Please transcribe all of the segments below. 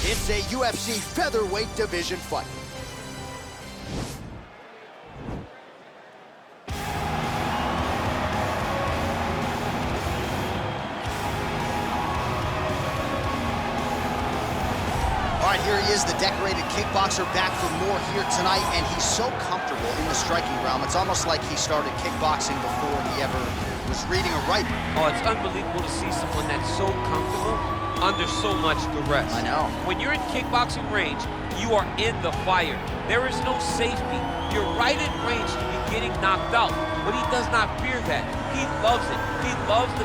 It's a UFC featherweight division fight. All right, here he is, the decorated kickboxer, back for more here tonight, and he's so comfortable in the striking realm. It's almost like he started kickboxing before he ever was reading or writing. Oh, it's unbelievable to see someone that's so comfortable under so much duress. I know. When you're in kickboxing range, you are in the fire. There is no safety. You're right in range to be getting knocked out, but he does not fear that. He loves it. He loves the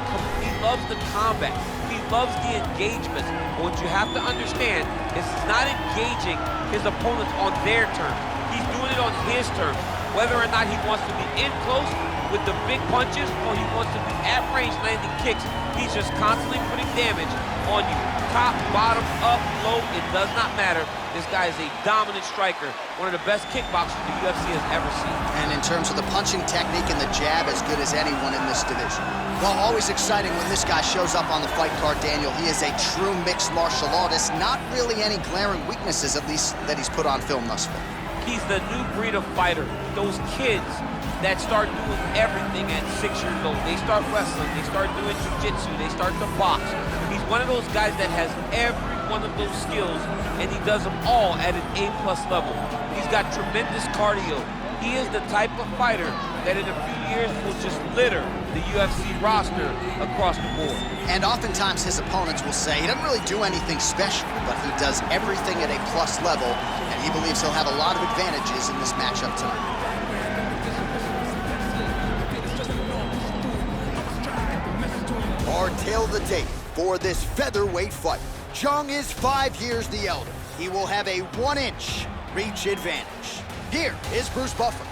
combat. He loves the engagement. But what you have to understand is he's not engaging his opponents on their terms. He's doing it on his terms. Whether or not he wants to be in close with the big punches or he wants to be at range landing kicks, he's just constantly putting damage on you. Top, bottom, up, low, it does not matter. This guy is a dominant striker, one of the best kickboxers the UFC has ever seen. And in terms of the punching technique and the jab, as good as anyone in this division. Well, always exciting when this guy shows up on the fight card, Daniel. He is a true mixed martial artist. Not really any glaring weaknesses, at least, that he's put on film thus far. He's the new breed of fighter. Those kids that start doing everything at 6 years old. They start wrestling, they start doing jiu-jitsu, they start to box. He's one of those guys that has every one of those skills, and he does them all at an A+ level. He's got tremendous cardio. He is the type of fighter that in a few years will just litter the UFC roster across the board. And oftentimes his opponents will say he doesn't really do anything special, but he does everything at a plus level, and he believes he'll have a lot of advantages in this matchup tonight. Our tale of the tape for this featherweight fight. Jung is 5 years the elder. He will have a 1-inch reach advantage. Here is Bruce Buffer.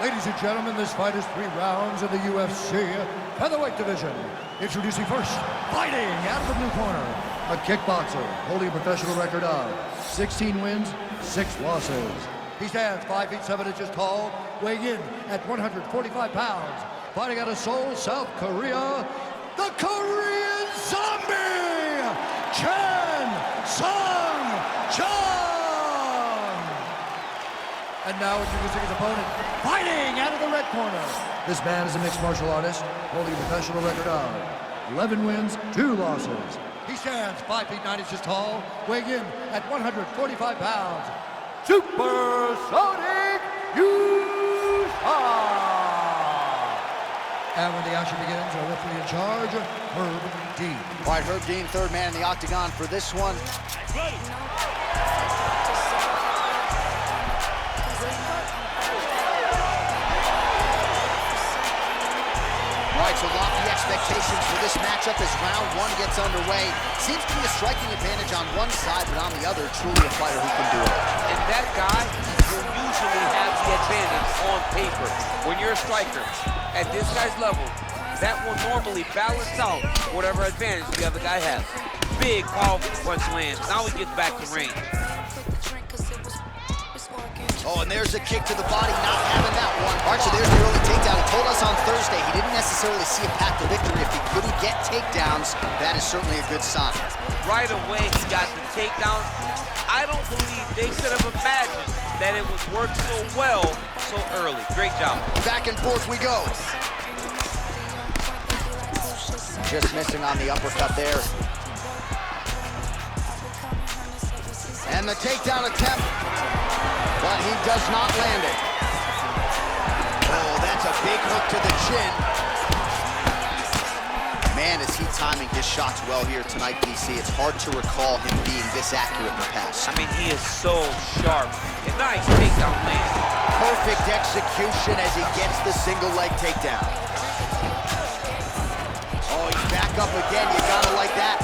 Ladies and gentlemen, this fight is 3 rounds in the UFC featherweight division. Introducing first, fighting out of the blue corner, a kickboxer holding a professional record of 16 wins, 6 losses. He stands 5 feet 7 inches tall, weighing in at 145 pounds. Fighting out of Seoul, South Korea, the Korean Zombie, Jung. And now introducing his opponent, fighting out of the red corner. This man is a mixed martial artist, holding a professional record of 11 wins, 2 losses. He stands 5 feet 9 inches tall, weighing in at 145 pounds. Super Sodiq Yusuff. And when the action begins, our referee in charge, Herb Dean. All right, Herb Dean, third man in the octagon for this one. Ready. All right, so lofty expectations for this matchup as round 1 gets underway. Seems to be a striking advantage on one side, but on the other, truly a fighter who can do it. And that guy will usually have the advantage on paper. When you're a striker, at this guy's level, that will normally balance out whatever advantage the other guy has. Big, powerful punch lands. Now he gets back to range. Oh, and there's a kick to the body, not having that one. All right, so there's the early takedown. He told us on Thursday he didn't necessarily see a path to victory if he couldn't get takedowns. That is certainly a good sign. Right away, he got the takedown. I don't believe they could have imagined that it would work so well so early. Great job. Back and forth we go. Just missing on the uppercut there. And the takedown attempt, but he does not land it. Oh, that's a big hook to the chin. Man, is he timing his shots well here tonight, DC. It's hard to recall him being this accurate in the past. I mean, he is so sharp. A nice takedown land. Perfect execution as he gets the single leg takedown. Oh, he's back up again. You gotta like that.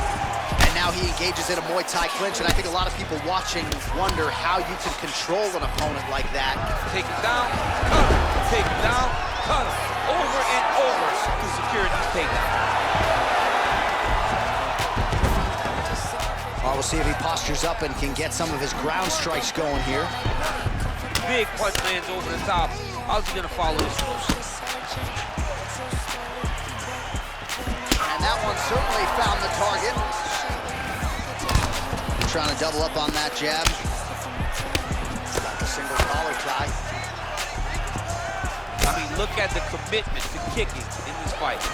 And now he engages in a Muay Thai clinch, and I think a lot of people watching wonder how you can control an opponent like that. Take him down, cut him. Take him down, cut him. Over and over to secure these takedowns. We'll see if he postures up and can get some of his ground strikes going here. Big punch lands over the top. How's he gonna follow this? And that one certainly found the target. trying to double up on that jab. Got the single collar tie. I mean, look at the commitment to kicking in this fight.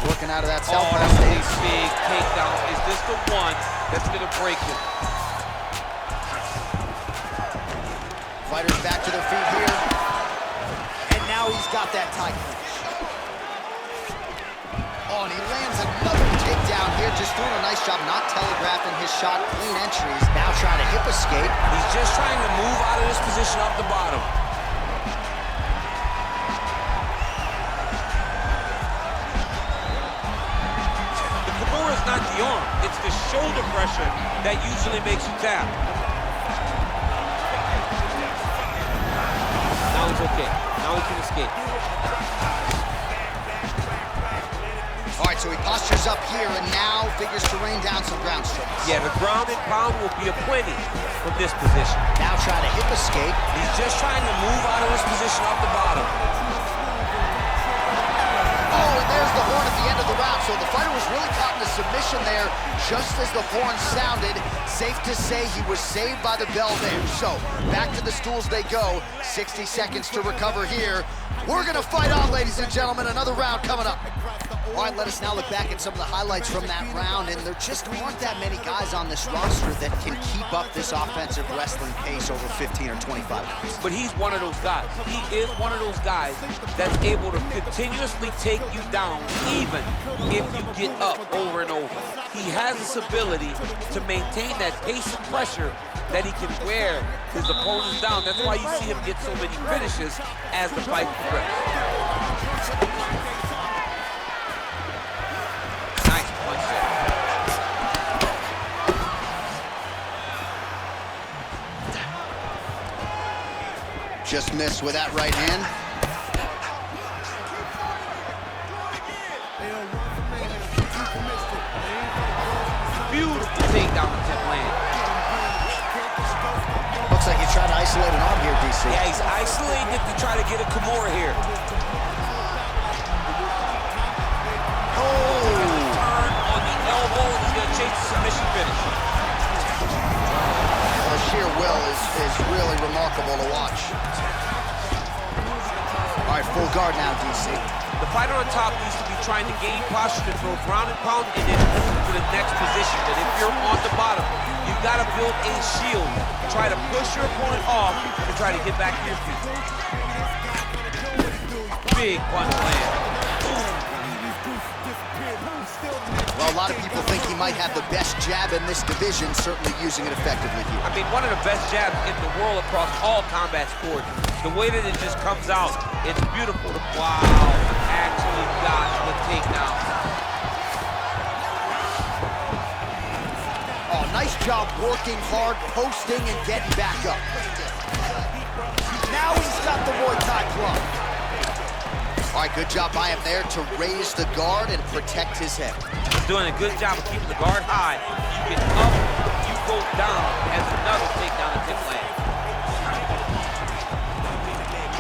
Working out of that southpaw that's a stance. big takedown. Is this the one that's going to break him? Fighters back to their feet here. And now he's got that tie clinch. Oh, and he lands another takedown here. Just doing a nice job not telegraphing his shot. Clean entries. Now trying to hip escape. He's just trying to move out of this position off the bottom. It's not the arm, it's the shoulder pressure that usually makes you tap. Now he's okay. Now he can escape. All right, so he postures up here and now figures to rain down some ground strikes. Yeah, the ground and pound will be aplenty from this position. Now trying to hip escape. He's just trying to move out of this position off the bottom. Oh, and there's the horn at the end of the round. So the fighter was really caught in a submission there just as the horn sounded. Safe to say he was saved by the bell there. So back to the stools they go. 60 seconds to recover here. We're going to fight on, ladies and gentlemen. Another round coming up. All right, let us now look back at some of the highlights from that round, and there just aren't that many guys on this roster that can keep up this offensive wrestling pace over 15 or 25 minutes. But he's one of those guys. He is one of those guys that's able to continuously take you down even if you get up over and over. He has this ability to maintain that pace and pressure that he can wear his opponents down. That's why you see him get so many finishes as the fight progresses. Just missed with that right hand. Beautiful takedown attempt land. Looks like he's trying to isolate an arm here, DC. Yeah, he's isolating it to try to get a Kimura here. Oh! Turn on the elbow, and he's going to chase the submission finish. The sheer will is really remarkable to watch. All right, full guard now, DC. The fighter on top needs to be trying to gain posture to throw ground and pound and then move to the next position. But if you're on the bottom, you've got to build a shield. Try to push your opponent off and try to get back to your feet. Big punch land. Well, a lot of people think he might have the best jab in this division, certainly using it effectively here. I mean, one of the best jabs in the world across all combat sports. The way that it just comes out, it's beautiful. Wow, actually got the takedown. Oh, nice job working hard, posting, and getting back up. Now he's got the Muay Thai club. All right, good job by him there to raise the guard and protect his head. He's doing a good job of keeping the guard high. You get up, you go down as another takedown attempt land.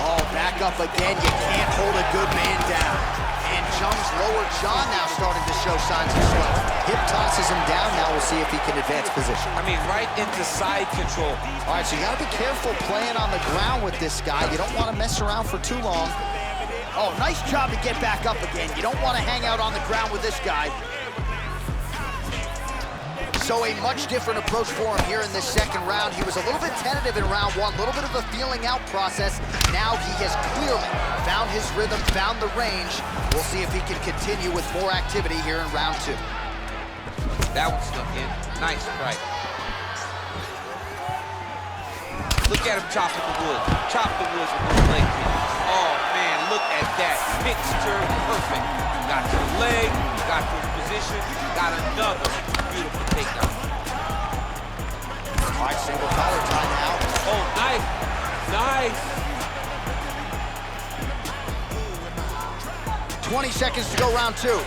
Oh, back up again. You can't hold a good man down. And Jung's lower jaw now starting to show signs of swelling. Hip tosses him down. Now we'll see if he can advance position. I mean, right into side control. All right, so you got to be careful playing on the ground with this guy. You don't want to mess around for too long. Oh, nice job to get back up again. You don't want to hang out on the ground with this guy. So a much different approach for him here in this second round. He was a little bit tentative in round one, a little bit of a feeling out process. Now he has clearly found his rhythm, found the range. We'll see if he can continue with more activity here in round two. That one snuck in. Nice strike. Look at him chopping the wood. Chop the wood with those leg kicks. Oh, man, look at that. Mixture perfect. Got to the leg, got to his position, got another beautiful takedown. All right, single collar tie now. Oh, nice. Nice. 20 seconds to go, round two. You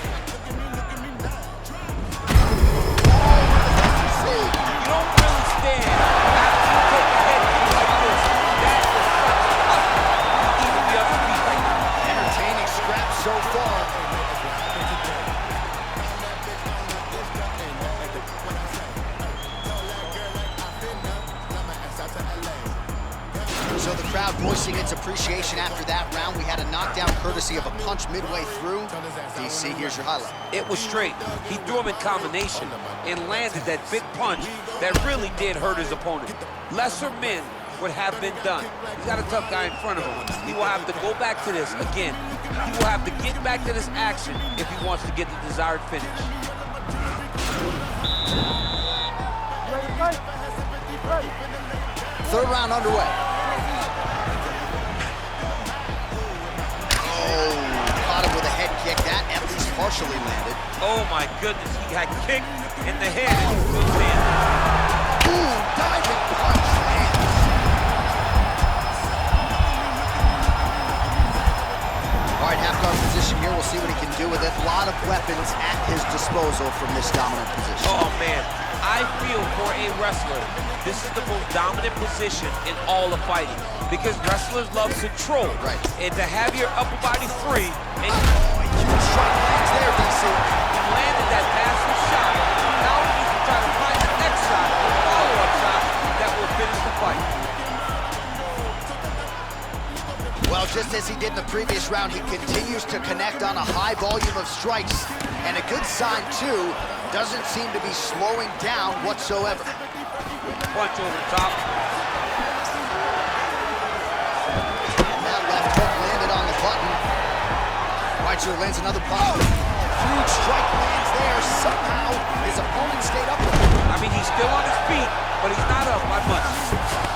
don't really stand after you take a head kick like this. That is such a tough to even be able to beat right now. Entertaining scrap so far. So the crowd voicing its appreciation after that round. We had a knockdown courtesy of a punch midway through. DC, here's your highlight. It was straight. He threw him in combination and landed that big punch that really did hurt his opponent. Lesser men would have been done. He's got a tough guy in front of him. He will have to go back to this again. He will have to get back to this action if he wants to get the desired finish. Third round underway. Oh, caught him with a head kick. That at least partially landed. Oh my goodness, he got kicked in the head and still landed. Ooh, diving punch lands. All right, half guard position here. We'll see what he can do with it. A lot of weapons at his disposal from this dominant position. Oh man, I feel for a wrestler, this is the most dominant position in all of fighting because wrestlers love control. Right. And to have your upper body free and huge strike lands there, DC. landed that massive shot. Now he needs to try to find the next shot, a follow-up shot that will finish the fight. Well, just as he did in the previous round, he continues to connect on a high volume of strikes. And a good sign, too, doesn't seem to be slowing down whatsoever. Punch over the top. And that left hook landed on the button. Right shoulder lands another punch. Huge strike lands there. Somehow, his opponent stayed up with him. I mean, he's still on his feet, but he's not up by much.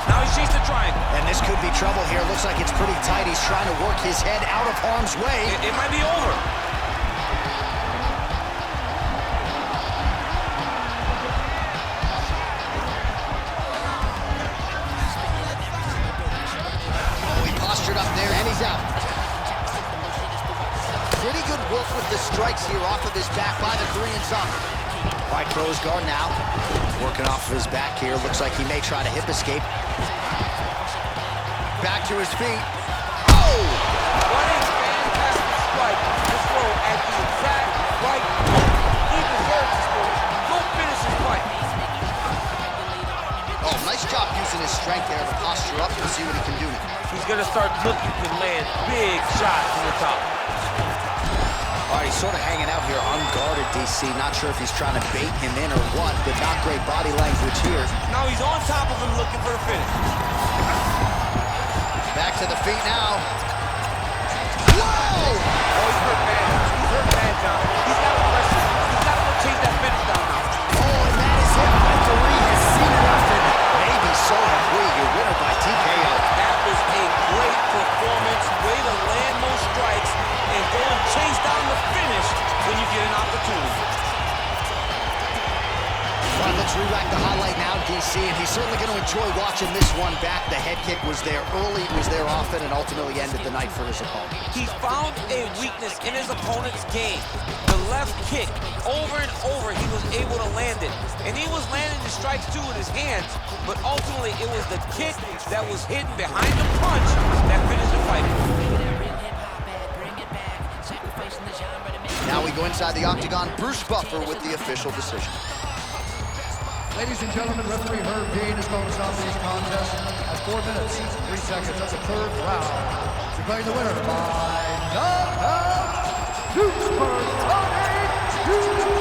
Now he's chasing the triangle. And this could be trouble here. Looks like it's pretty tight. He's trying to work his head out of harm's way. It might be over. Oh, he postured up there, and he's out. Pretty good work with the strikes here off of his back by the Korean zombie. All right, close guard now. Working off of his back here. Looks like he may try to hip escape. Back to his feet. Oh! What a fantastic strike. This throw at the exact right moment. He deserves this throw. Go finish his fight. Oh, nice job using his strength there to posture up and see what he can do now. He's going to start looking to land big shots from the top. All right, he's sort of hanging out here unguarded, DC. Not sure if he's trying to bait him in or what, but not great body language here. Now he's on top of him looking for the finish. Back to the feet now. Whoa! Oh, he's hurt bad. He's hurt bad, John. He's got to pressure. He's got to go chase that finish down now. Oh, and that is it. Referee has seen it often. Maybe so have we. Your winner by TKO. That was a great performance. Way to land those strikes and go and chase down the finish when you get an opportunity. All right, let's re-rack the highlight now, DC, and he's certainly going to enjoy watching this one back. The head kick was there early, was there often, and ultimately ended the night for his opponent. He found a weakness in his opponent's game. The left kick, over and over, he was able to land it. And he was landing the strikes too with his hands, but ultimately it was the kick that was hidden behind the punch that finished the fight. Now we go inside the octagon. Bruce Buffer with the official decision. Ladies and gentlemen, referee Herb Dean is going to stop this contest at 4 minutes, 3 seconds of the third round. Declaring the winner by knockout, Sodiq.